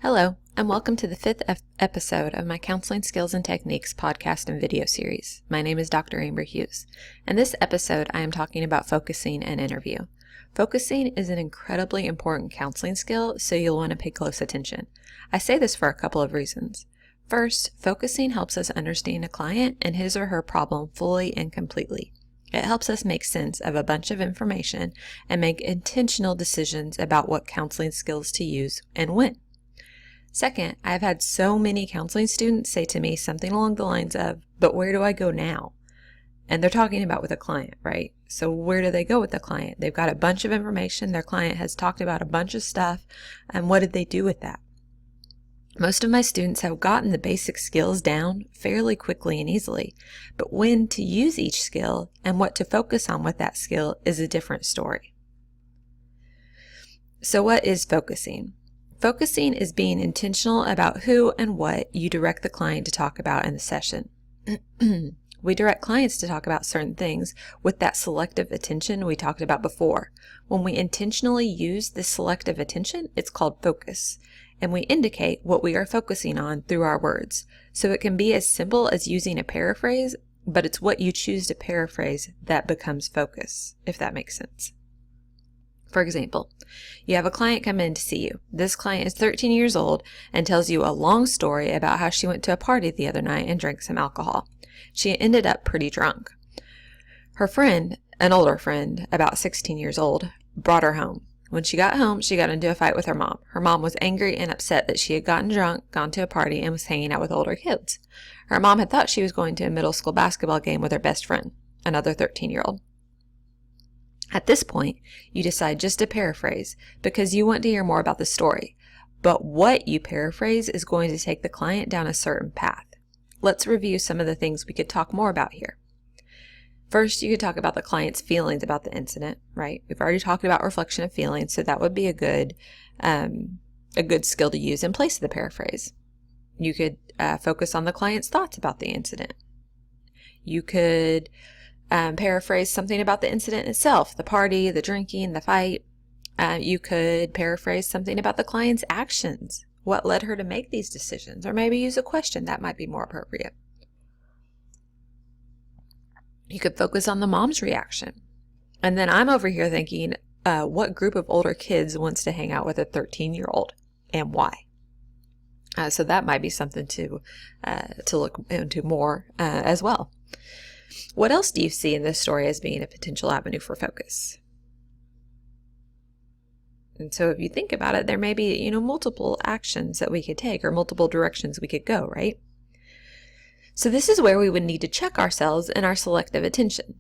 Hello, and welcome to the fifth episode of my Counseling Skills and Techniques podcast and video series. My name is Dr. Amber Hughes. In this episode, I am talking about focusing an interview. Focusing is an incredibly important counseling skill, so you'll want to pay close attention. I say this for a couple of reasons. First, focusing helps us understand a client and his or her problem fully and completely. It helps us make sense of a bunch of information and make intentional decisions about what counseling skills to use and when. Second, I've had so many counseling students say to me something along the lines of, but where do I go now? And they're talking about with a client, right? So where do they go with the client? They've got a bunch of information. Their client has talked about a bunch of stuff. And what did they do with that? Most of my students have gotten the basic skills down fairly quickly and easily, but when to use each skill and what to focus on with that skill is a different story. So what is focusing? Focusing is being intentional about who and what you direct the client to talk about in the session. We direct clients to talk about certain things with that selective attention we talked about before. When we intentionally use this selective attention, it's called focus, and we indicate what we are focusing on through our words. So it can be as simple as using a paraphrase, but it's what you choose to paraphrase that becomes focus, if that makes sense. For example, you have a client come in to see you. This client is 13 years old and tells you a long story about how she went to a party the other night and drank some alcohol. She ended up pretty drunk. Her friend, an older friend, about 16 years old, brought her home. When she got home, she got into a fight with her mom. Her mom was angry and upset that she had gotten drunk, gone to a party, and was hanging out with older kids. Her mom had thought she was going to a middle school basketball game with her best friend, another 13-year-old. At this point, you decide just to paraphrase because you want to hear more about the story. But what you paraphrase is going to take the client down a certain path. Let's review some of the things we could talk more about here. First, you could talk about the client's feelings about the incident, right? We've already talked about reflection of feelings, so that would be a good skill to use in place of the paraphrase. You could focus on the client's thoughts about the incident. You could paraphrase something about the incident itself, the party, the drinking, the fight. You could paraphrase something about the client's actions, what led her to make these decisions, or maybe use a question that might be more appropriate. You could focus on the mom's reaction. And then I'm over here thinking, what group of older kids wants to hang out with a 13-year-old and why? So that might be something to look into more as well. What else do you see in this story as being a potential avenue for focus? And so if you think about it, there may be, multiple actions that we could take or multiple directions we could go, right? So this is where we would need to check ourselves and our selective attention.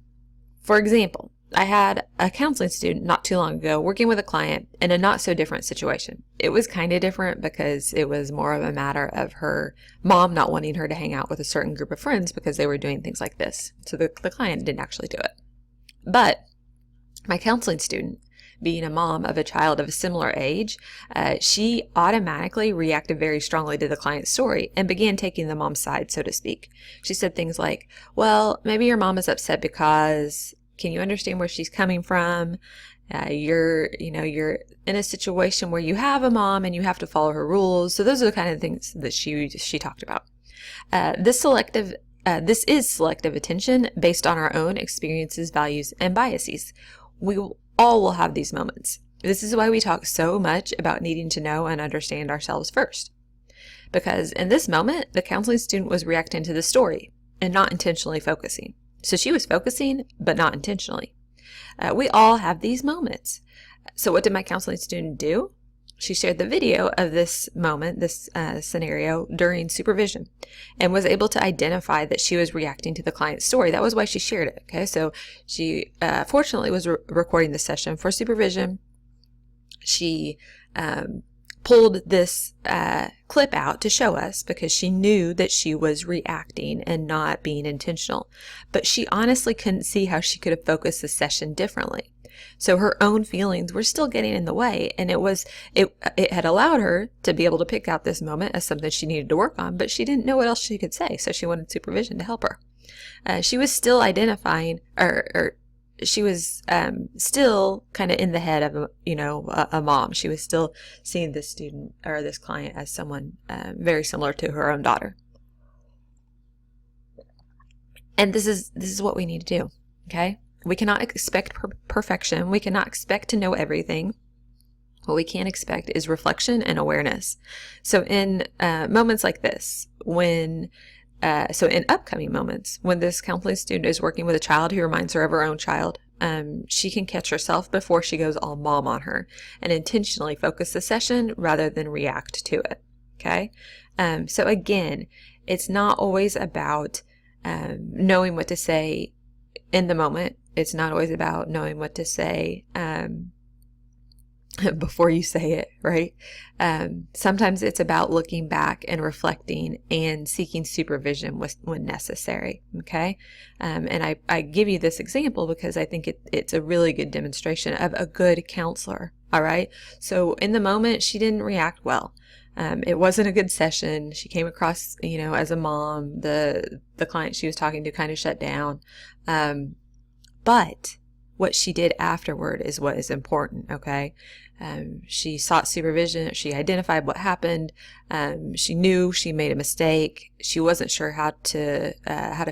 For example, I had a counseling student not too long ago working with a client in a not so different situation. It was kind of different because it was more of a matter of her mom not wanting her to hang out with a certain group of friends because they were doing things like this. So the client didn't actually do it. But my counseling student, being a mom of a child of a similar age, she automatically reacted very strongly to the client's story and began taking the mom's side, so to speak. She said things like, well, maybe your mom is upset because... Can you understand where she's coming from? You're in a situation where you have a mom and you have to follow her rules. So those are the kind of things that she talked about. This is selective attention based on our own experiences, values, and biases. We all will have these moments. This is why we talk so much about needing to know and understand ourselves first. Because in this moment, the counseling student was reacting to the story and not intentionally focusing. So she was focusing, but not intentionally. We all have these moments. So what did my counseling student do? She shared the video of this moment, this scenario, during supervision and was able to identify that she was reacting to the client's story. That was why she shared it. Okay, so she fortunately was recording the session for supervision. She pulled this clip out to show us because she knew that she was reacting and not being intentional. But she honestly couldn't see how she could have focused the session differently. So her own feelings were still getting in the way, and it had allowed her to be able to pick out this moment as something she needed to work on, but she didn't know what else she could say, so she wanted supervision to help her. She was still identifying or she was still kind of in the head of a mom. She was still seeing this student or this client as someone very similar to her own daughter. And this is what we need to do. Okay, we cannot expect perfection. We cannot expect to know everything. What we can expect is reflection and awareness. So in moments like this, in upcoming moments, when this counseling student is working with a child who reminds her of her own child, she can catch herself before she goes all mom on her and intentionally focus the session rather than react to it. Okay? So again, it's not always about knowing what to say in the moment. It's not always about knowing what to say before you say it, right? Sometimes it's about looking back and reflecting and seeking supervision when necessary, okay? And I give you this example because I think it's a really good demonstration of a good counselor, all right? So in the moment, she didn't react well. It wasn't a good session. She came across, as a mom. The client she was talking to kind of shut down. But what she did afterward is what is important, okay? She sought supervision. She identified what happened. She knew she made a mistake. She wasn't sure how to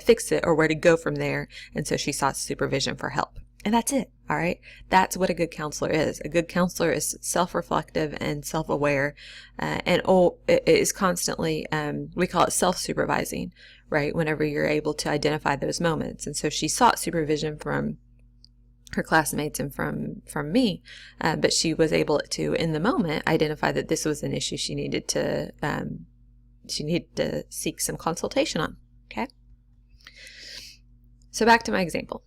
fix it or where to go from there, and so she sought supervision for help. And that's it, all right? That's what a good counselor is. A good counselor is self-reflective and self-aware, and it is constantly, we call it self-supervising, right? Whenever you're able to identify those moments. And so she sought supervision from her classmates and from me, but she was able to, in the moment, identify that this was an issue she needed to seek some consultation on. Okay. So back to my example.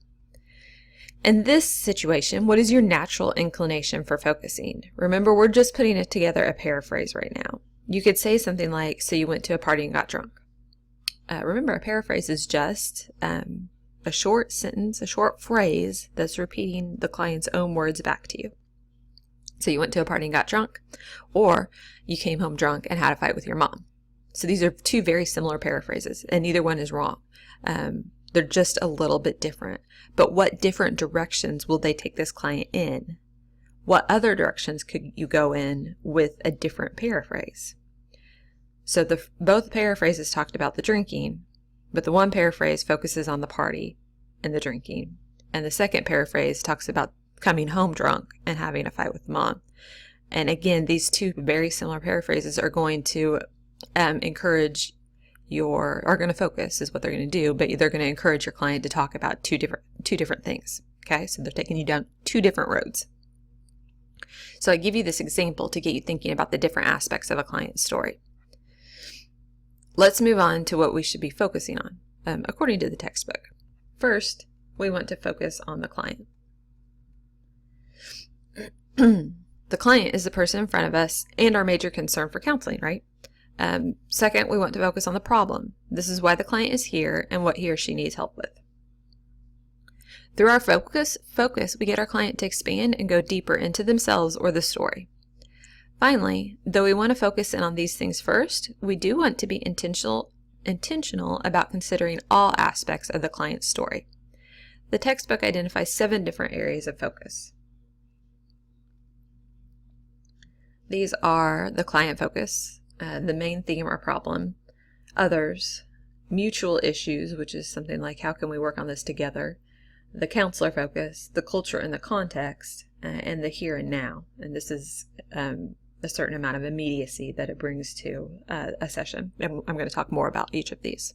In this situation, what is your natural inclination for focusing? Remember, we're just putting it together a paraphrase right now. You could say something like, so you went to a party and got drunk. Remember, a paraphrase is just a short sentence, a short phrase that's repeating the client's own words back to you. So you went to a party and got drunk, or you came home drunk and had a fight with your mom. So these are two very similar paraphrases, and neither one is wrong. They're just a little bit different. But what different directions will they take this client in? What other directions could you go in with a different paraphrase? So both paraphrases talked about the drinking, but the one paraphrase focuses on the party and the drinking. And the second paraphrase talks about coming home drunk and having a fight with mom. And again, these two very similar paraphrases are going to are going to focus is what they're going to do, but they're going to encourage your client to talk about two different things. Okay, so they're taking you down two different roads. So I give you this example to get you thinking about the different aspects of a client's story. Let's move on to what we should be focusing on, according to the textbook. First, we want to focus on the client. The client is the person in front of us and our major concern for counseling, right? Second, we want to focus on the problem. This is why the client is here and what he or she needs help with. Through our focus, we get our client to expand and go deeper into themselves or the story. Finally, though we want to focus in on these things first, we do want to be intentional about considering all aspects of the client's story. The textbook identifies 7 different areas of focus. These are the client focus, the main theme or problem, others, mutual issues, which is something like how can we work on this together, the counselor focus, the culture and the context, and the here and now. And this is a certain amount of immediacy that it brings to a session. And I'm going to talk more about each of these.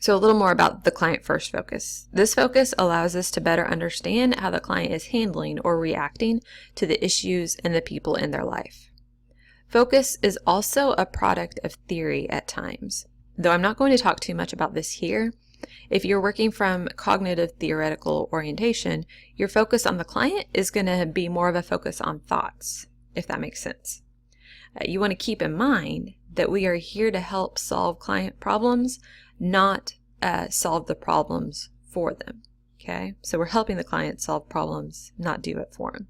So a little more about the client first focus. This focus allows us to better understand how the client is handling or reacting to the issues and the people in their life. Focus is also a product of theory at times. Though I'm not going to talk too much about this here, if you're working from cognitive theoretical orientation, your focus on the client is going to be more of a focus on thoughts, if that makes sense. You want to keep in mind that we are here to help solve client problems, not solve the problems for them. Okay, so we're helping the client solve problems, not do it for them.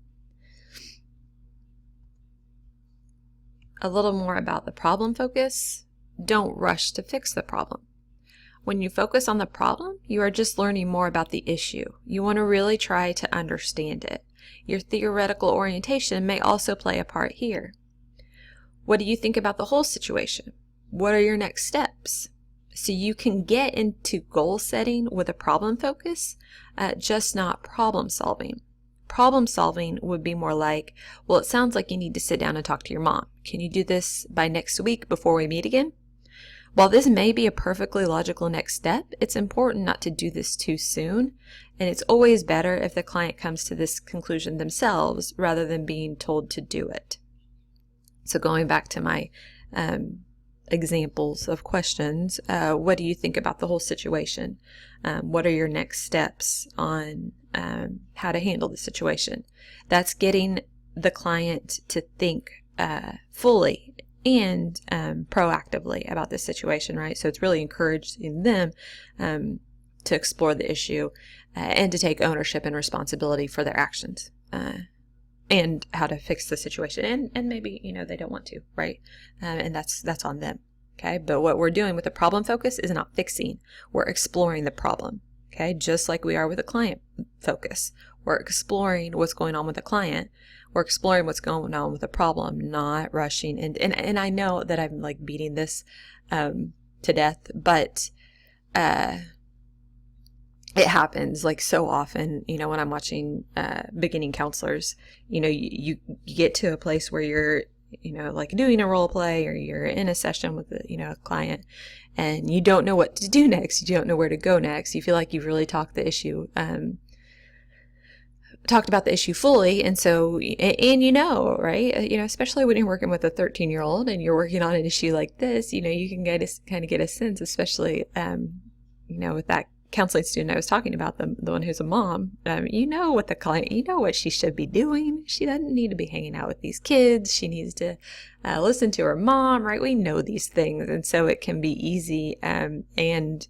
A little more about the problem focus. Don't rush to fix the problem. When you focus on the problem, you are just learning more about the issue. You want to really try to understand it. Your theoretical orientation may also play a part here. What do you think about the whole situation? What are your next steps? So you can get into goal setting with a problem focus, just not problem solving. Problem solving would be more like, well, it sounds like you need to sit down and talk to your mom. Can you do this by next week before we meet again? While this may be a perfectly logical next step, it's important not to do this too soon, and it's always better if the client comes to this conclusion themselves rather than being told to do it. So going back to my examples of questions, what do you think about the whole situation? What are your next steps on how to handle the situation? That's getting the client to think fully and proactively about this situation, right? So it's really encouraging them to explore the issue and to take ownership and responsibility for their actions and how to fix the situation. And maybe, they don't want to, right? And that's on them, okay? But what we're doing with the problem focus is not fixing. We're exploring the problem, okay? Just like we are with a client focus. We're exploring what's going on with the client. We're exploring what's going on with the problem, not rushing. And I know that I'm like beating this to death, but it happens like so often, when I'm watching beginning counselors, you get to a place where you're, like doing a role play or you're in a session with a client and you don't know what to do next. You don't know where to go next. You feel like you've really talked about the issue fully. And so, right, especially when you're working with a 13-year-old and you're working on an issue like this, you can kind of get a sense, especially, with that counseling student I was talking about, the one who's a mom, what the client, what she should be doing. She doesn't need to be hanging out with these kids. She needs to listen to her mom, right? We know these things. And so it can be easy and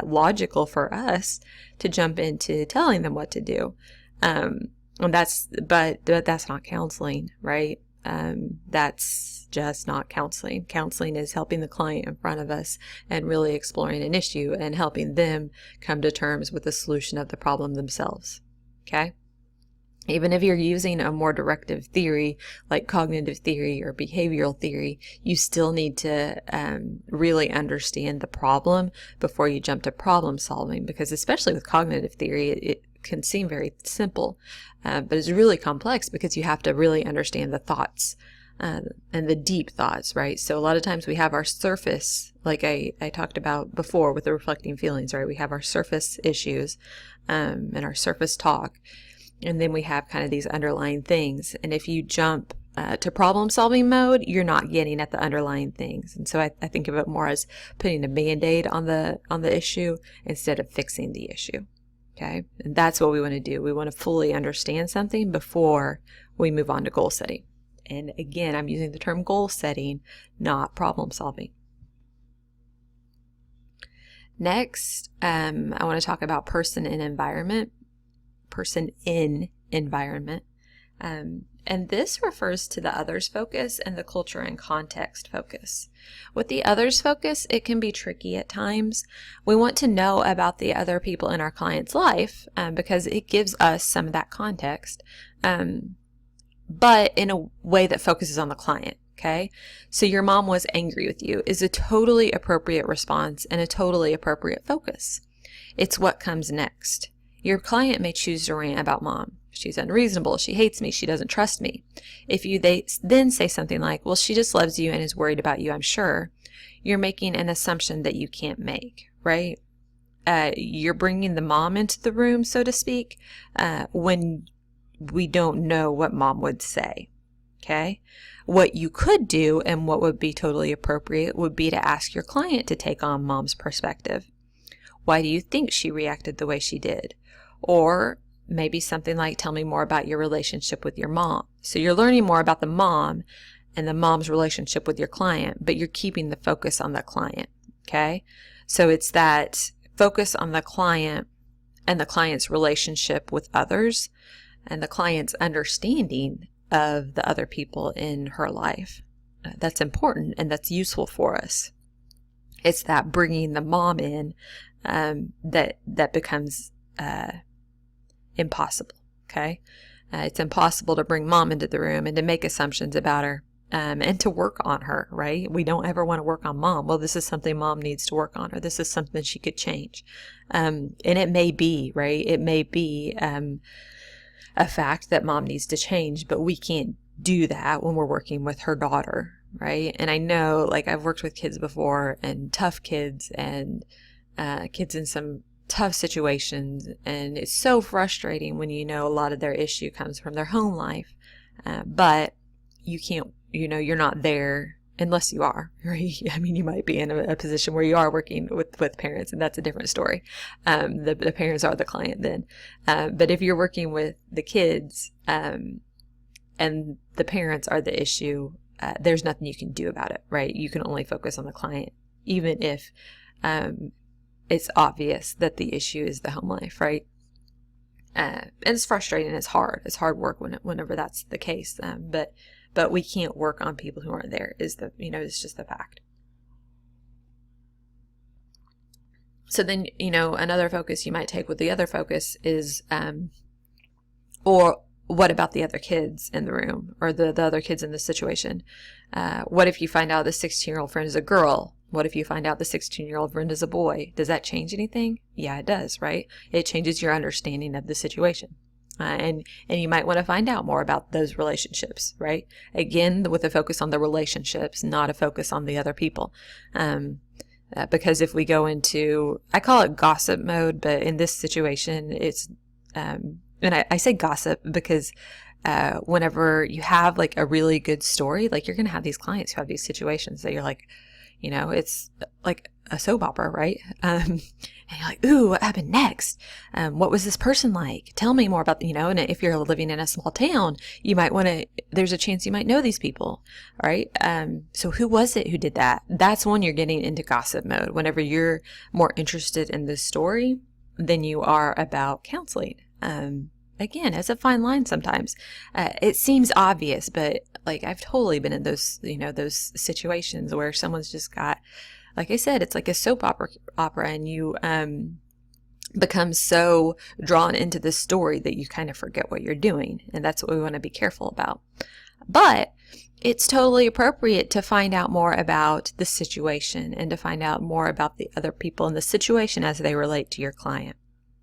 logical for us to jump into telling them what to do. But that's not counseling, right? That's just not counseling. Counseling is helping the client in front of us and really exploring an issue and helping them come to terms with the solution of the problem themselves. Okay? Even if you're using a more directive theory like cognitive theory or behavioral theory, you still need to really understand the problem before you jump to problem solving, because especially with cognitive theory, it can seem very simple, but it's really complex because you have to really understand the thoughts and the deep thoughts, right? So a lot of times we have our surface, like I talked about before with the reflecting feelings, right? We have our surface issues and our surface talk, and then we have kind of these underlying things. And if you jump to problem solving mode, you're not getting at the underlying things. And so I think of it more as putting a Band-Aid on the issue instead of fixing the issue. Okay, and that's what we want to do. We want to fully understand something before we move on to goal setting. And again, I'm using the term goal setting, not problem solving. Next, I want to talk about person in environment. And this refers to the others focus and the culture and context focus. With the others focus, it can be tricky at times. We want to know about the other people in our client's life because it gives us some of that context, but in a way that focuses on the client. Okay, so your mom was angry with you is a totally appropriate response and a totally appropriate focus. It's what comes next. Your client may choose to rant about mom. She's unreasonable. She hates me. She doesn't trust me. If they then say something like, well, she just loves you and is worried about you, I'm sure, you're making an assumption that you can't make, right? You're bringing the mom into the room, so to speak, when we don't know what mom would say, okay? What you could do and what would be totally appropriate would be to ask your client to take on mom's perspective. Why do you think she reacted the way she did? Or maybe something like, tell me more about your relationship with your mom. So you're learning more about the mom and the mom's relationship with your client, but you're keeping the focus on the client, okay? So it's that focus on the client and the client's relationship with others and the client's understanding of the other people in her life. That's important and that's useful for us. It's that bringing the mom in that becomes impossible. Okay, it's impossible to bring mom into the room and to make assumptions about her. And to work on her, right? We don't ever want to work on mom. Well, this is something mom needs to work on, or this is something she could change. And it may be, right? It may be a fact that mom needs to change, but we can't do that when we're working with her daughter, right? And I know, like, I've worked with kids before, and tough kids, and kids in some tough situations, and it's so frustrating when you know a lot of their issue comes from their home life, but you can't, you're not there unless you are, right? I mean, you might be in a position where you are working with parents, and that's a different story. The parents are the client then. But if you're working with the kids and the parents are the issue, there's nothing you can do about it, right? You can only focus on the client, even if it's obvious that the issue is the home life, right? And it's frustrating. It's hard. It's hard work whenever that's the case. But we can't work on people who aren't there. It's just the fact. So then, another focus you might take with the other focus is, or what about the other kids in the room, or the other kids in the situation? What if you find out the 16-year-old friend is a girl? What if you find out the 16-year-old friend is a boy? Does that change anything? Yeah, it does, right? It changes your understanding of the situation. And you might want to find out more about those relationships, right? Again, with a focus on the relationships, not a focus on the other people. Because if we go into, I call it gossip mode, but in this situation, it's, and I say gossip because whenever you have like a really good story, like you're going to have these clients who have these situations that you're like, it's like a soap opera, right? And you're like, ooh, what happened next? What was this person like? Tell me more about, and if you're living in a small town, you might want to, there's a chance you might know these people, right? So who was it who did that? That's when you're getting into gossip mode, whenever you're more interested in the story than you are about counseling. Again, it's a fine line sometimes. It seems obvious, but like I've totally been in those, those situations where someone's just got, like I said, it's like a soap opera, and you become so drawn into the story that you kind of forget what you're doing. And that's what we want to be careful about. But it's totally appropriate to find out more about the situation and to find out more about the other people in the situation as they relate to your client.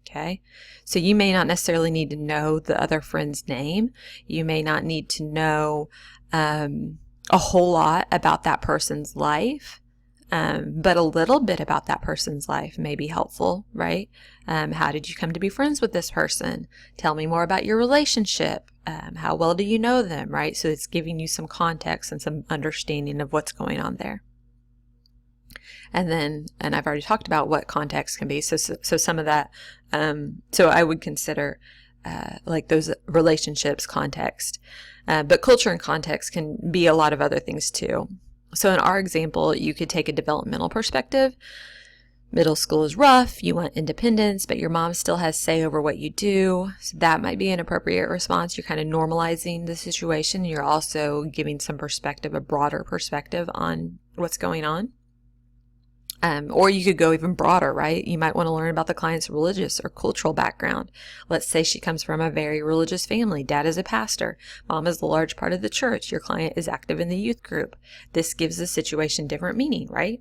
Okay, so you may not necessarily need to know the other friend's name. You may not need to know a whole lot about that person's life, but a little bit about that person's life may be helpful, right? How did you come to be friends with this person? Tell me more about your relationship. How well do you know them, right? So it's giving you some context and some understanding of what's going on there. And I've already talked about what context can be. So some of that, so I would consider like those relationships context. But culture and context can be a lot of other things too. So in our example, you could take a developmental perspective. Middle school is rough. You want independence, but your mom still has say over what you do. So that might be an appropriate response. You're kind of normalizing the situation. You're also giving some perspective, a broader perspective on what's going on. Or you could go even broader, right? You might want to learn about the client's religious or cultural background. Let's say she comes from a very religious family. Dad is a pastor. Mom is a large part of the church. Your client is active in the youth group. This gives the situation different meaning, right?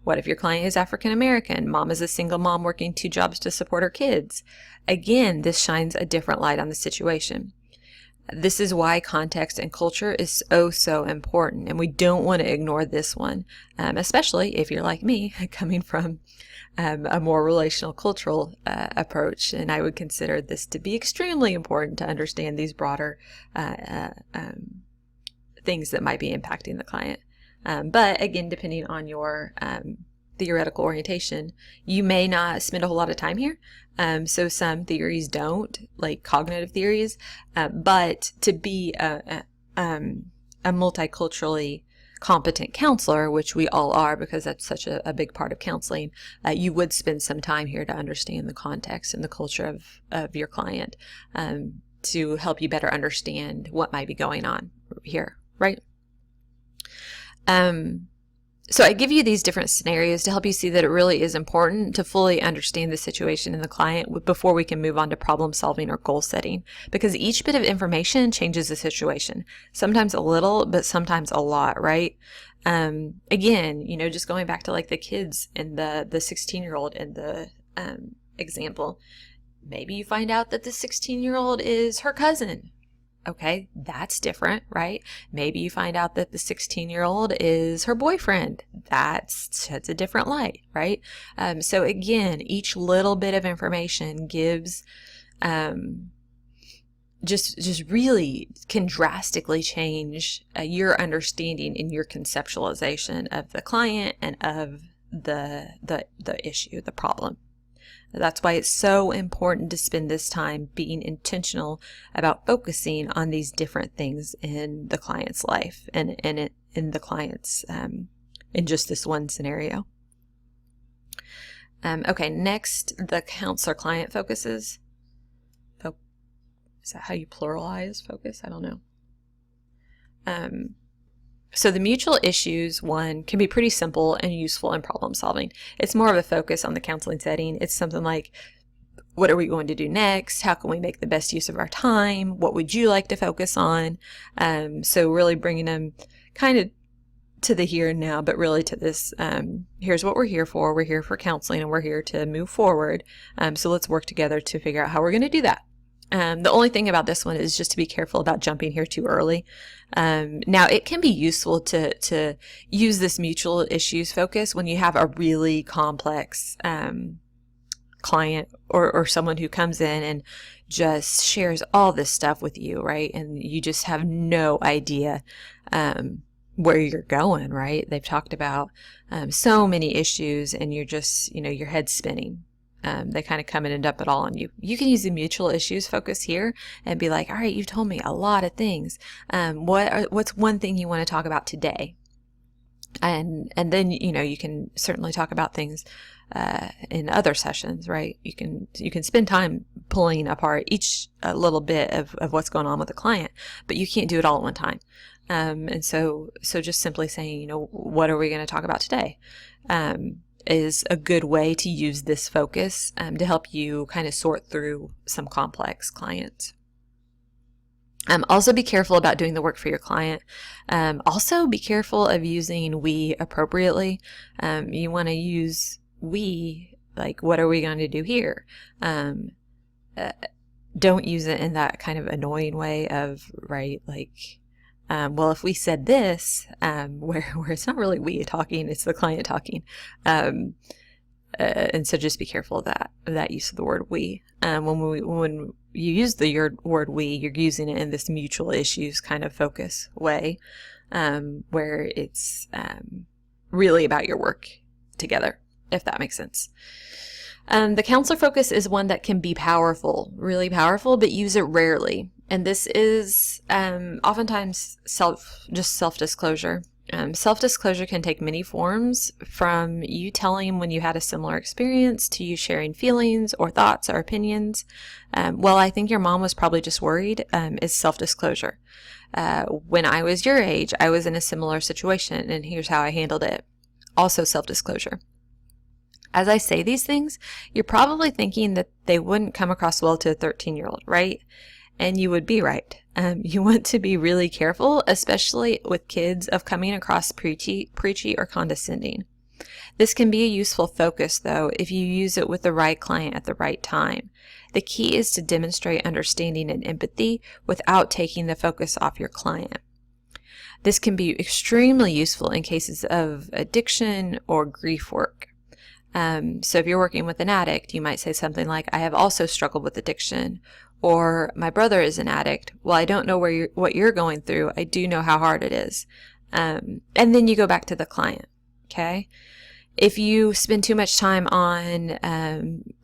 What if your client is African American? Mom is a single mom working 2 jobs to support her kids. Again, this shines a different light on the situation. This is why context and culture is so important, and we don't want to ignore this one, especially if you're like me, coming from a more relational cultural approach, and I would consider this to be extremely important to understand these broader things that might be impacting the client. But again, depending on your theoretical orientation, you may not spend a whole lot of time here. So some theories don't, like cognitive theories, but to be a multiculturally competent counselor, which we all are because that's such a big part of counseling, you would spend some time here to understand the context and the culture of your client, to help you better understand what might be going on here, right? So I give you these different scenarios to help you see that it really is important to fully understand the situation and the client before we can move on to problem solving or goal setting, because each bit of information changes the situation. Sometimes a little, but sometimes a lot, right? Again, just going back to like the kids and the 16-year-old in the example, maybe you find out that the 16-year-old is her cousin. Okay, that's different, right? Maybe you find out that the 16-year-old is her boyfriend. That sheds a different light, right? So again, each little bit of information gives, just really can drastically change your understanding and your conceptualization of the client and of the issue, the problem. That's why it's so important to spend this time being intentional about focusing on these different things in the client's life and in the client's, in just this one scenario. Okay, next, the counselor-client focuses. Is that how you pluralize focus? I don't know. So the mutual issues one can be pretty simple and useful in problem solving. It's more of a focus on the counseling setting. It's something like, what are we going to do next? How can we make the best use of our time? What would you like to focus on? So really bringing them kind of to the here and now, but really to this, here's what we're here for. We're here for counseling and we're here to move forward. So let's work together to figure out how we're going to do that. The only thing about this one is just to be careful about jumping here too early. Now, it can be useful to use this mutual issues focus when you have a really complex client or someone who comes in and just shares all this stuff with you, right? And you just have no idea where you're going, right? They've talked about so many issues and you're just, your head's spinning. They kind of come in and dump it all on you. You can use the mutual issues focus here and be like, all right, you've told me a lot of things. What's one thing you want to talk about today? And then, you can certainly talk about things in other sessions, right? You can spend time pulling apart each little bit of what's going on with the client, but you can't do it all at one time. And so just simply saying, what are we going to talk about today? Is a good way to use this focus to help you kind of sort through some complex clients. Also be careful about doing the work for your client. Also be careful of using we appropriately. You want to use we, like, what are we going to do here? Don't use it in that kind of annoying way of, right, like, well, if we said this, where it's not really we talking, it's the client talking. And so just be careful of that use of the word we. When you use the word we, you're using it in this mutual issues kind of focus way, where it's really about your work together, if that makes sense. The counselor focus is one that can be powerful, really powerful, but use it rarely. And this is oftentimes self-disclosure. Self-disclosure can take many forms, from you telling when you had a similar experience to you sharing feelings or thoughts or opinions. Well, I think your mom was probably just worried, is self-disclosure. When I was your age, I was in a similar situation, and here's how I handled it. Also self-disclosure. As I say these things, you're probably thinking that they wouldn't come across well to a 13-year-old, right? And you would be right. You want to be really careful, especially with kids, of coming across preachy or condescending. This can be a useful focus, though, if you use it with the right client at the right time. The key is to demonstrate understanding and empathy without taking the focus off your client. This can be extremely useful in cases of addiction or grief work. So if you're working with an addict, you might say something like, I have also struggled with addiction, or my brother is an addict. Well, I don't know what you're going through. I do know how hard it is. And then you go back to the client. Okay. If you spend too much time on,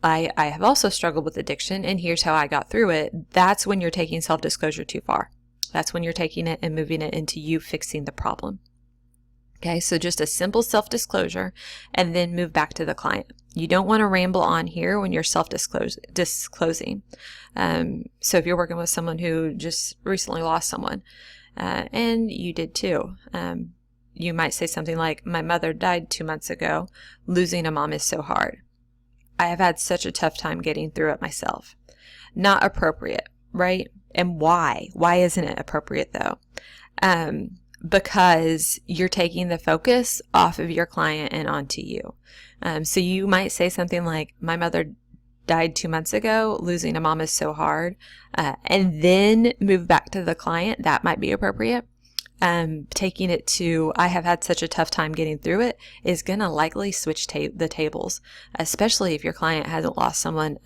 I have also struggled with addiction and here's how I got through it, that's when you're taking self-disclosure too far. That's when you're taking it and moving it into you fixing the problem. Okay, so just a simple self-disclosure and then move back to the client. You don't want to ramble on here when you're self-disclosing. So if you're working with someone who just recently lost someone, and you did too, you might say something like, my mother died 2 months ago. Losing a mom is so hard. I have had such a tough time getting through it myself. Not appropriate, right? And why? Why isn't it appropriate though? Because you're taking the focus off of your client and onto you. So you might say something like, my mother died 2 months ago. Losing a mom is so hard. And then move back to the client. That might be appropriate. Taking it to, I have had such a tough time getting through it, is going to likely switch the tables, especially if your client hasn't lost someone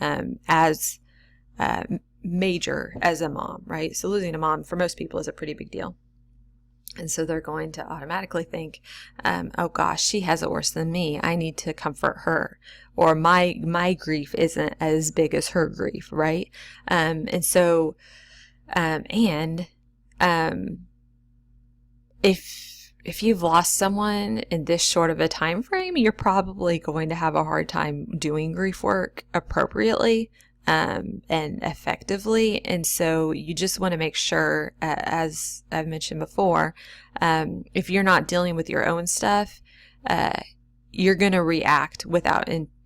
as major as a mom, right? So losing a mom for most people is a pretty big deal. And so they're going to automatically think, oh gosh, she has it worse than me. I need to comfort her. Or my grief isn't as big as her grief, right? And so, if you've lost someone in this short of a time frame, you're probably going to have a hard time doing grief work appropriately and effectively. And so you just want to make sure, as I've mentioned before, if you're not dealing with your own stuff, you're going to react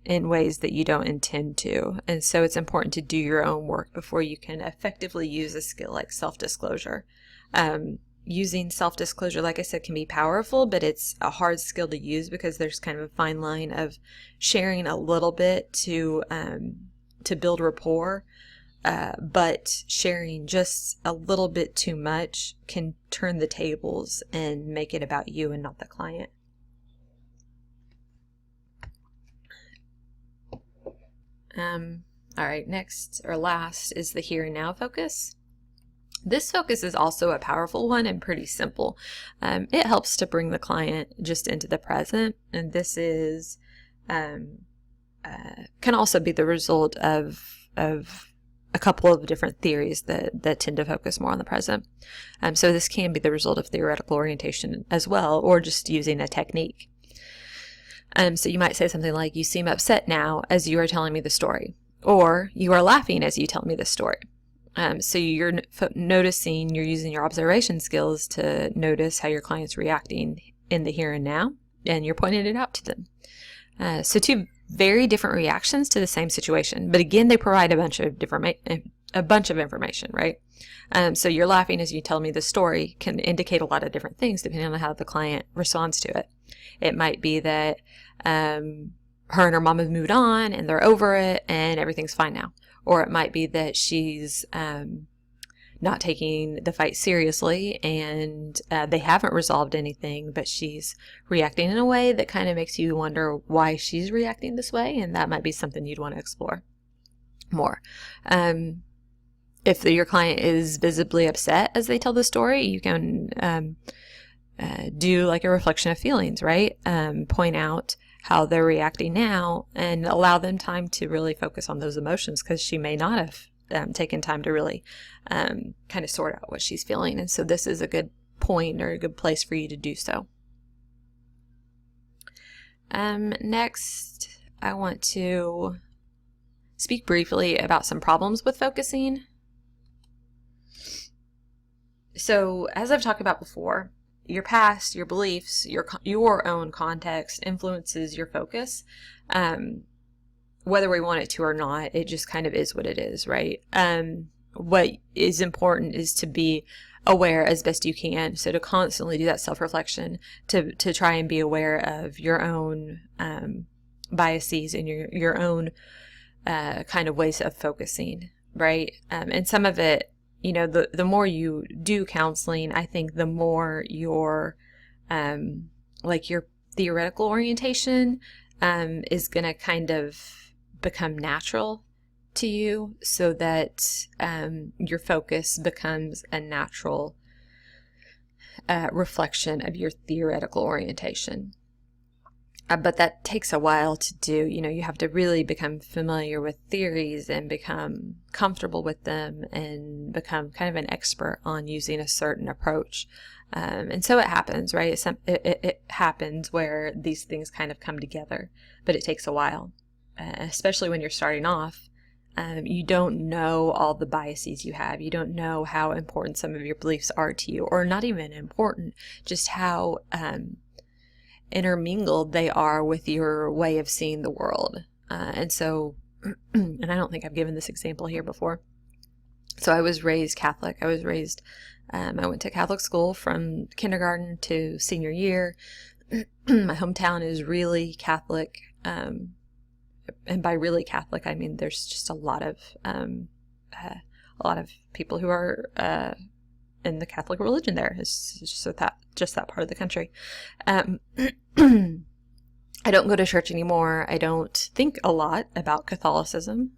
in ways that you don't intend to. And so it's important to do your own work before you can effectively use a skill like self-disclosure. Using self-disclosure, like I said, can be powerful, but it's a hard skill to use because there's kind of a fine line of sharing a little bit to build rapport, but sharing just a little bit too much can turn the tables and make it about you and not the client. All right, next or last is the here and now focus. This focus is also a powerful one and pretty simple. It helps to bring the client just into the present, and this is can also be the result of a couple of different theories that tend to focus more on the present. So this can be the result of theoretical orientation as well, or just using a technique. So you might say something like, you seem upset now as you are telling me the story, or you are laughing as you tell me the story. So you're noticing, you're using your observation skills to notice how your client's reacting in the here and now, and you're pointing it out to them. So two very different reactions to the same situation, but again, they provide a bunch of information, right? So you're laughing as you tell me the story can indicate a lot of different things depending on how the client responds to it. It might be that her and her mom have moved on and they're over it and everything's fine now. Or it might be that she's not taking the fight seriously and they haven't resolved anything, but she's reacting in a way that kind of makes you wonder why she's reacting this way, and that might be something you'd want to explore more. If your client is visibly upset as they tell the story, you can do like a reflection of feelings, right? Point out how they're reacting now and allow them time to really focus on those emotions, because she may not have taken time to really kind of sort out what she's feeling. And so this is a good point or a good place for you to do so. Next, I want to speak briefly about some problems with focusing. So as I've talked about before, your past, your beliefs, your own context influences your focus. Whether we want it to or not, it just kind of is what it is, right? What is important is to be aware as best you can. So to constantly do that self-reflection, to try and be aware of your own biases and your own kind of ways of focusing, right? And some of it, you know, the more you do counseling, I think the more your like your theoretical orientation is going to kind of become natural to you, so that your focus becomes a natural reflection of your theoretical orientation. But that takes a while to do. You know, you have to really become familiar with theories and become comfortable with them and become kind of an expert on using a certain approach. And so it happens, right? It happens where these things kind of come together, but it takes a while, especially when you're starting off. You don't know all the biases you have. You don't know how important some of your beliefs are to you, or not even important, just how intermingled they are with your way of seeing the world. And so, and I don't think I've given this example here before. So I was raised Catholic. I went to Catholic school from kindergarten to senior year. My hometown is really Catholic. And by really Catholic, I mean there's just a lot of people who are in the Catholic religion there. It's just that part of the country. I don't go to church anymore. I don't think a lot about Catholicism.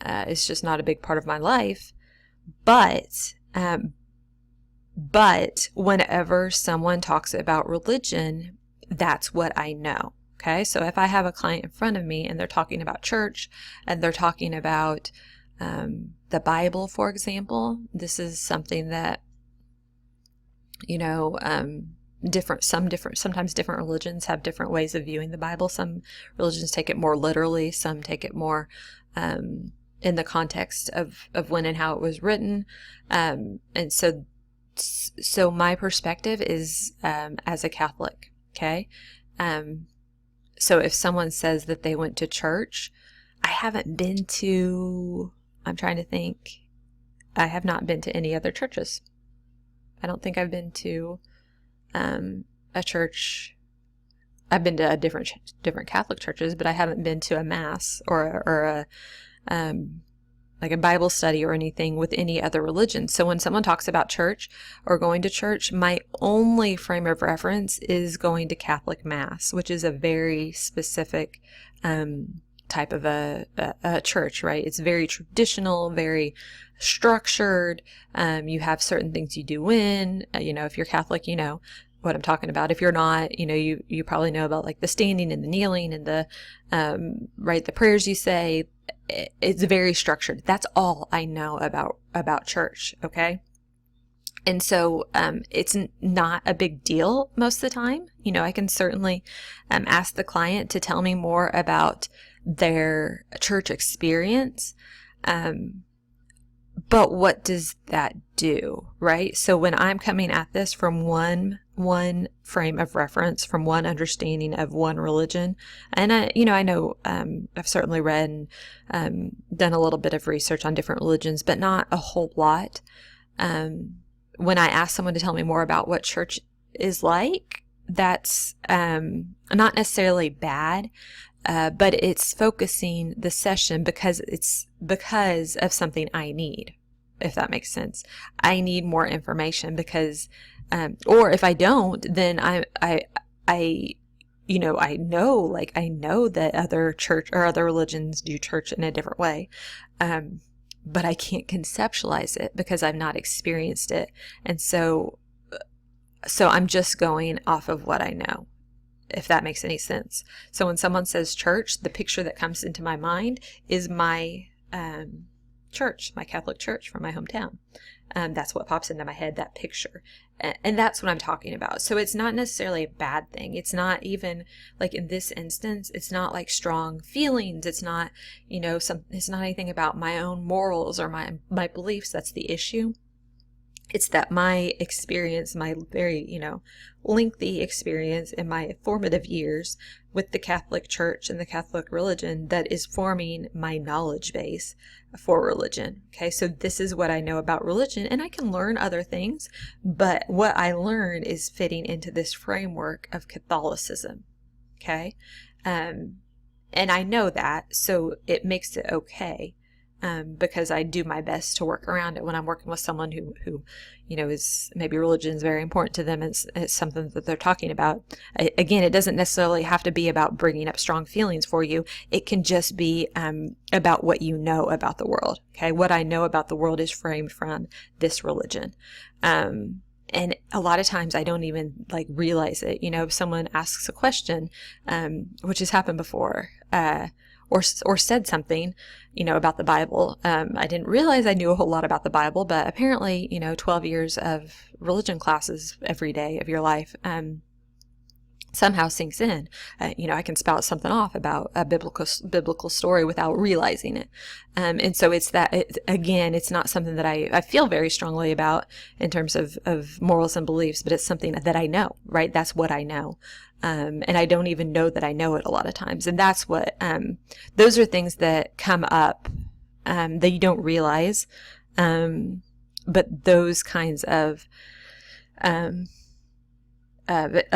It's just not a big part of my life. But whenever someone talks about religion, that's what I know. Okay, so if I have a client in front of me and they're talking about church and they're talking about the Bible, for example, this is something that, sometimes different religions have different ways of viewing the Bible. Some religions take it more literally. Some take it more in the context of when and how it was written. And so my perspective is as a Catholic, okay? So if someone says that they went to church, I haven't been to, I'm trying to think, I have not been to any other churches. I don't think I've been to a church. I've been to different Catholic churches, but I haven't been to a mass or a like a Bible study or anything with any other religion. So when someone talks about church or going to church, my only frame of reference is going to Catholic Mass, which is a very specific type of a church, right? It's very traditional, very structured. You have certain things you do if you're Catholic, you know what I'm talking about. If you're not, you probably know about like the standing and the kneeling and the the prayers you say. It's very structured. That's all I know about church. Okay. And so, it's not a big deal most of the time. I can certainly, ask the client to tell me more about their church experience. But what does that do, right? So when I'm coming at this from one frame of reference, from one understanding of one religion, and I know I've certainly read and done a little bit of research on different religions, but not a whole lot. When I ask someone to tell me more about what church is like, that's not necessarily bad. But it's focusing the session because of something I need, if that makes sense. I need more information because, or if I don't, then I know that other church or other religions do church in a different way. But I can't conceptualize it because I've not experienced it. And so I'm just going off of what I know, if that makes any sense. So when someone says church, the picture that comes into my mind is my church, my Catholic church from my hometown. That's what pops into my head, that picture. And that's what I'm talking about. So it's not necessarily a bad thing. It's not even like in this instance, it's not like strong feelings. It's not, it's not anything about my own morals or my beliefs. That's the issue. It's that my experience, my very, lengthy experience in my formative years with the Catholic Church and the Catholic religion that is forming my knowledge base for religion. Okay, so this is what I know about religion, and I can learn other things, but what I learn is fitting into this framework of Catholicism. Okay, and I know that, so it makes it okay. Because I do my best to work around it when I'm working with someone who is maybe religion is very important to them. It's something that they're talking about. Again, it doesn't necessarily have to be about bringing up strong feelings for you. It can just be about what you know about the world. Okay, what I know about the world is framed from this religion. And a lot of times I don't even realize it. If someone asks a question, which has happened before, or said something, about the Bible. I didn't realize I knew a whole lot about the Bible, but apparently, 12 years of religion classes every day of your life, somehow sinks in. I can spout something off about a biblical story without realizing it. And so it's it's not something that I feel very strongly about in terms of morals and beliefs, but it's something that I know, right? That's what I know. And I don't even know that I know it a lot of times. And that's what, those are things that come up, that you don't realize. But those kinds of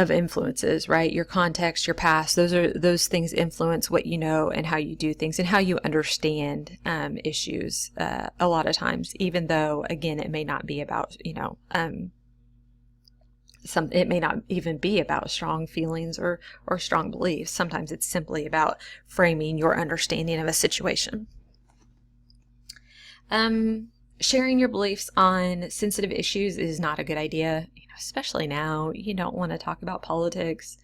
influences, right? Your context, your past, those things influence what you know and how you do things and how you understand issues a lot of times, even though, again, it may not be about, it may not even be about strong feelings or strong beliefs. Sometimes it's simply about framing your understanding of a situation. Sharing your beliefs on sensitive issues is not a good idea, especially now. You don't want to talk about politics.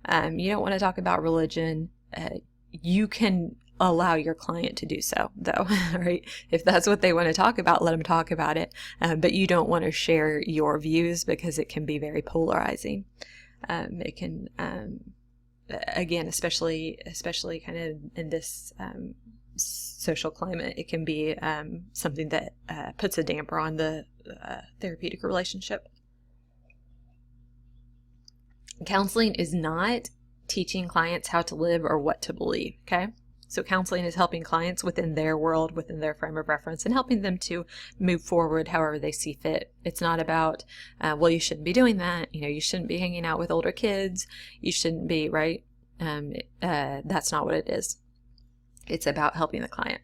You don't want to talk about religion. You can allow your client to do so, though, right? If that's what they want to talk about, let them talk about it. But you don't want to share your views because it can be very polarizing. It can, again, especially kind of in this social climate, it can be something that puts a damper on the therapeutic relationship. Counseling is not teaching clients how to live or what to believe, okay? So counseling is helping clients within their world, within their frame of reference, and helping them to move forward however they see fit. It's not about, well, you shouldn't be doing that. You shouldn't be hanging out with older kids. You shouldn't be, right? That's not what it is. It's about helping the client.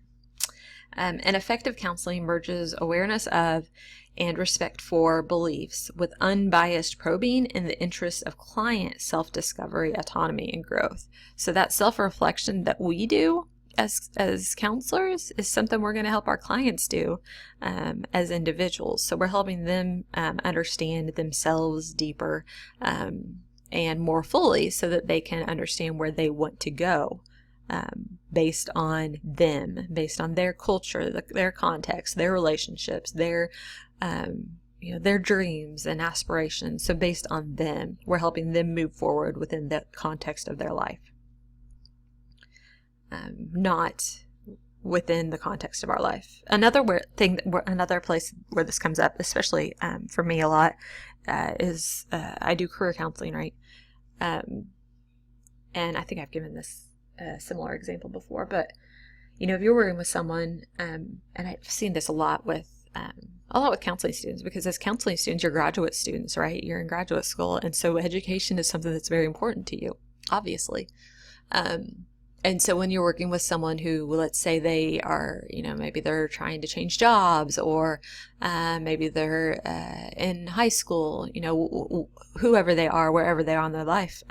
And effective counseling merges awareness of and respect for beliefs with unbiased probing in the interests of client self-discovery, autonomy, and growth. So that self-reflection that we do as counselors is something we're going to help our clients do as individuals. So we're helping them understand themselves deeper and more fully so that they can understand where they want to go. Based on them, based on their culture, their context, their relationships, their dreams and aspirations. So based on them, we're helping them move forward within the context of their life, not within the context of our life. Another place where this comes up, especially for me a lot, is I do career counseling, right? And I think I've given this similar example before, but if you're working with someone, and I've seen this a lot with counseling students, because as counseling students, you're graduate students, right? You're in graduate school, and so education is something that's very important to you, obviously. And so when you're working with someone who, let's say they are, maybe they're trying to change jobs, or maybe they're in high school, whoever they are, wherever they are in their life,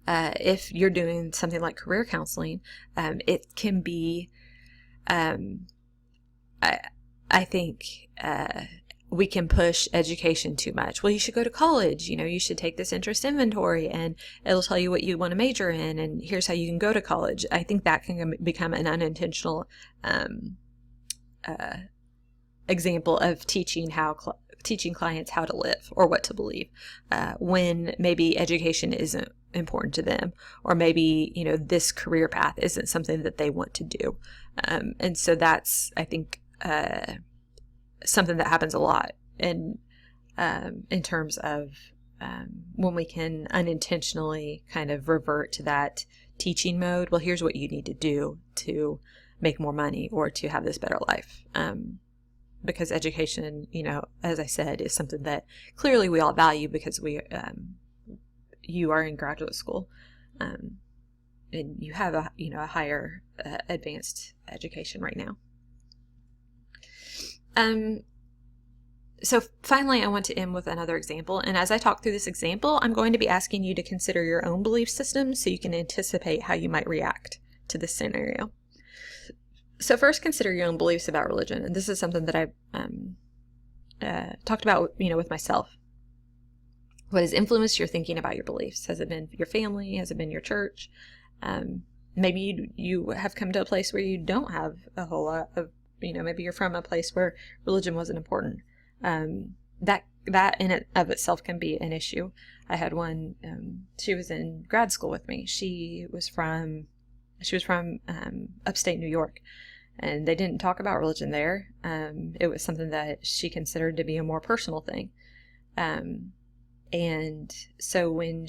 if you're doing something like career counseling, it can be, I think we can push education too much. Well, you should go to college, you should take this interest inventory and it'll tell you what you want to major in, and here's how you can go to college. I think that can become an unintentional example of teaching clients how to live or what to believe, when maybe education isn't important to them, or maybe this career path isn't something that they want to do, and so that's, I think, something that happens a lot in terms of when we can unintentionally kind of revert to that teaching mode. Well, here's what you need to do to make more money or to have this better life. Because education, as I said, is something that clearly we all value because you are in graduate school, and you have a higher advanced education right now. So finally, I want to end with another example. And as I talk through this example, I'm going to be asking you to consider your own belief system so you can anticipate how you might react to this scenario. So first, consider your own beliefs about religion. And this is something that I've talked about, with myself. What has influenced your thinking about your beliefs? Has it been your family? Has it been your church? Maybe you have come to a place where you don't have a whole lot of, maybe you're from a place where religion wasn't important. that in and of itself can be an issue. I had one. She was in grad school with me. She was from upstate New York, and they didn't talk about religion there. It was something that she considered to be a more personal thing. And so when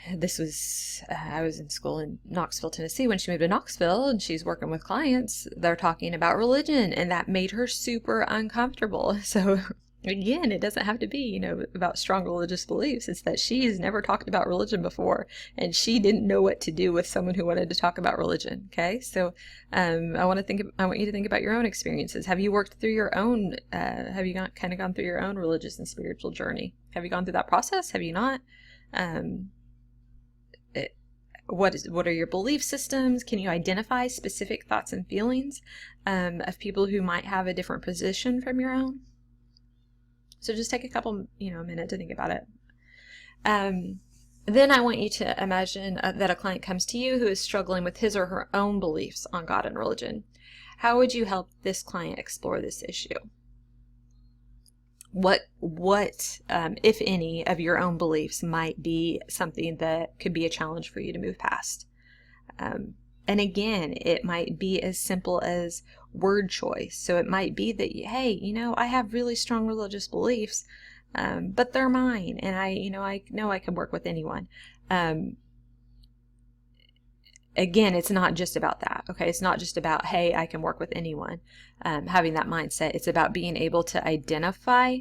I was in school in Knoxville, Tennessee. When she moved to Knoxville and she's working with clients, they're talking about religion, and that made her super uncomfortable. So again, it doesn't have to be, about strong religious beliefs. It's that she's never talked about religion before, and she didn't know what to do with someone who wanted to talk about religion. Okay, so I want you to think about your own experiences. Have you worked through your own? Have you kind of gone through your own religious and spiritual journey? Have you gone through that process? Have you not? What are your belief systems? Can you identify specific thoughts and feelings of people who might have a different position from your own? So just take a couple, a minute to think about it. Then I want you to imagine that a client comes to you who is struggling with his or her own beliefs on God and religion. How would you help this client explore this issue? What, if any, of your own beliefs might be something that could be a challenge for you to move past? And again, it might be as simple as word choice. So it might be that, hey, I have really strong religious beliefs, but they're mine, and I know I can work with anyone. Again, it's not just about that, okay? It's not just about, hey, I can work with anyone, having that mindset. It's about being able to identify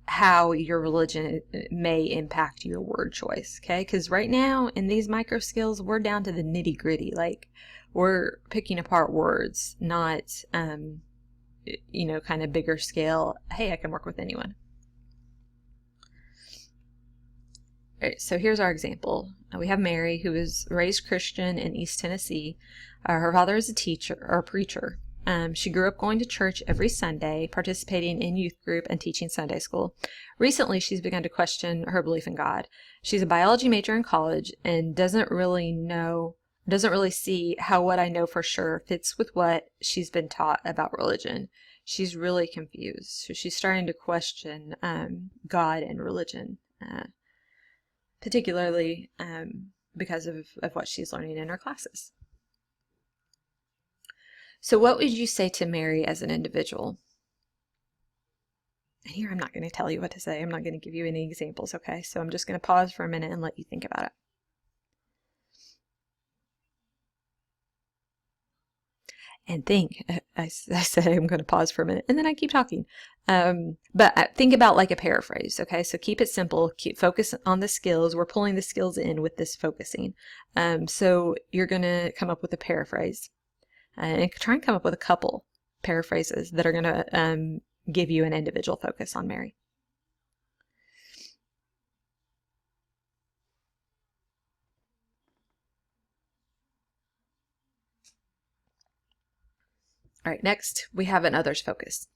how your religion may impact your word choice, okay? Because right now, in these micro skills, we're down to the nitty gritty. Like, we're picking apart words, not, kind of bigger scale, hey, I can work with anyone. All right, so here's our example. We have Mary, who was raised Christian in East Tennessee. Her father is a teacher or a preacher. She grew up going to church every Sunday, participating in youth group and teaching Sunday school. Recently, she's begun to question her belief in God. She's a biology major in college and doesn't really see how what I know for sure fits with what she's been taught about religion. She's really confused. So she's starting to question God and religion. Particularly because of what she's learning in her classes. So what would you say to Mary as an individual? And here I'm not going to tell you what to say. I'm not going to give you any examples, okay? So I'm just going to pause for a minute and let you think about it. And think. I said I'm going to pause for a minute, and then I keep talking. But think about like a paraphrase, okay? So keep it simple. Focus on the skills. We're pulling the skills in with this focusing. So you're going to come up with a paraphrase. And try and come up with a couple paraphrases that are going to give you an individual focus on Mary. All right, next we have an others focus.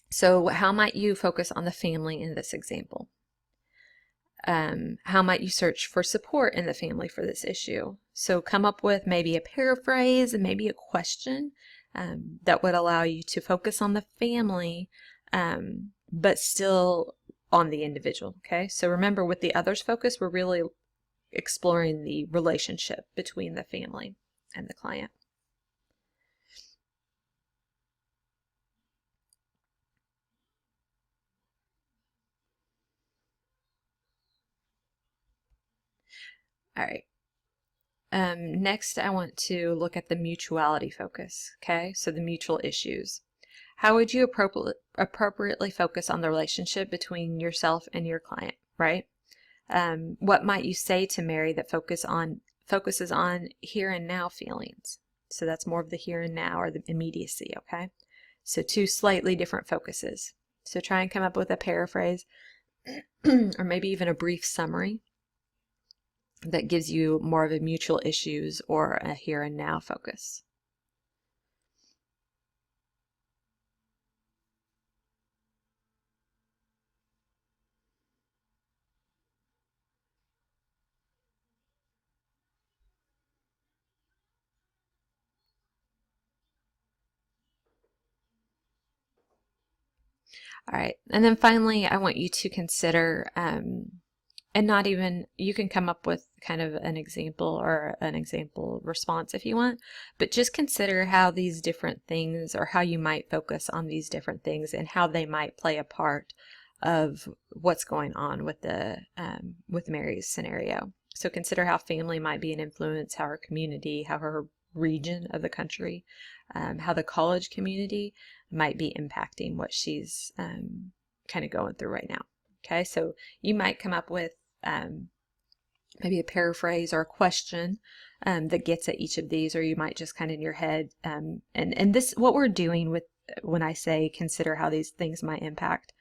So how might you focus on the family in this example? How might you search for support in the family for this issue? So come up with maybe a paraphrase and maybe a question that would allow you to focus on the family, but still on the individual, okay? So remember, with the others focus, we're really exploring the relationship between the family and the client. All right. Next, I want to look at the mutuality focus, okay? So the mutual issues. How would you appropriately focus on the relationship between yourself and your client, right? What might you say to Mary that focuses on here and now feelings? So that's more of the here and now, or the immediacy, okay? So two slightly different focuses. So try and come up with a paraphrase or maybe even a brief summary that gives you more of a mutual issues or a here and now focus. All right. And then finally, I want you to consider, and not even, you can come up with kind of an example or an example response if you want, but just consider how these different things, or how you might focus on these different things and how they might play a part of what's going on with with Mary's scenario. So consider how family might be an influence, how her community, how her region of the country, how the college community might be impacting what she's kind of going through right now. Okay, so you might come up with maybe a paraphrase or a question that gets at each of these, or you might just kind of in your head, and this, what we're doing with, when I say consider how these things might impact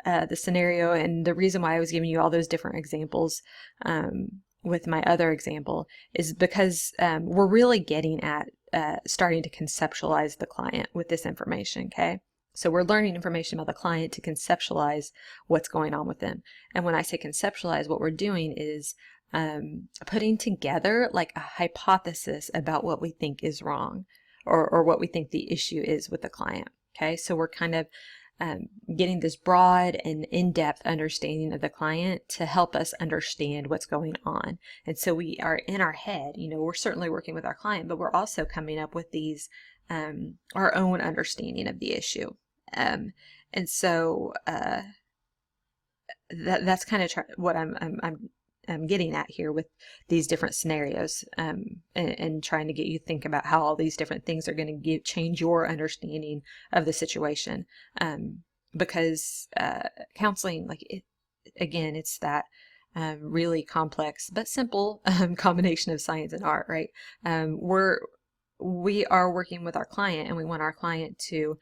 the scenario, and the reason why I was giving you all those different examples with my other example is because we're really getting at starting to conceptualize the client with this information, okay? So we're learning information about the client to conceptualize what's going on with them. And when I say conceptualize, what we're doing is putting together like a hypothesis about what we think is wrong, or what we think the issue is with the client, okay? So we're kind of getting this broad and in-depth understanding of the client to help us understand what's going on. And so we are in our head, you know, we're certainly working with our client, but we're also coming up with these, our own understanding of the issue. And so that's kind of what I'm getting at here with these different scenarios, and trying to get you to think about how all these different things are going to change your understanding of the situation. Because counseling, like again, it's that really complex but simple combination of science and art, right? We are working with our client, and we want our client to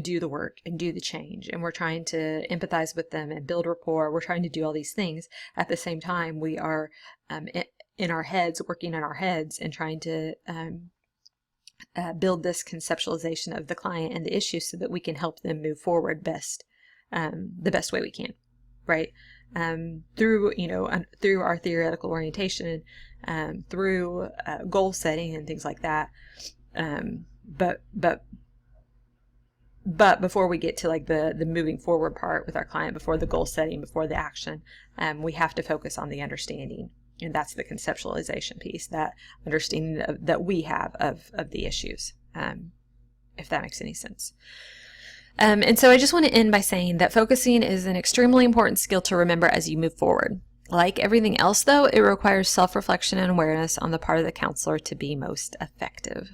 do the work and do the change, and we're trying to empathize with them and build rapport. We're trying to do all these things. At the same time, we are in our heads, working in our heads and trying to build this conceptualization of the client and the issue so that we can help them move forward the best way we can, right? Through, you know, through our theoretical orientation, through goal setting and things like that. But before we get to like the moving forward part with our client, before the goal setting, before the action, we have to focus on the understanding. And that's the conceptualization piece, that understanding that we have of the issues, if that makes any sense. And so I just want to end by saying that focusing is an extremely important skill to remember as you move forward. Like everything else, though, it requires self-reflection and awareness on the part of the counselor to be most effective.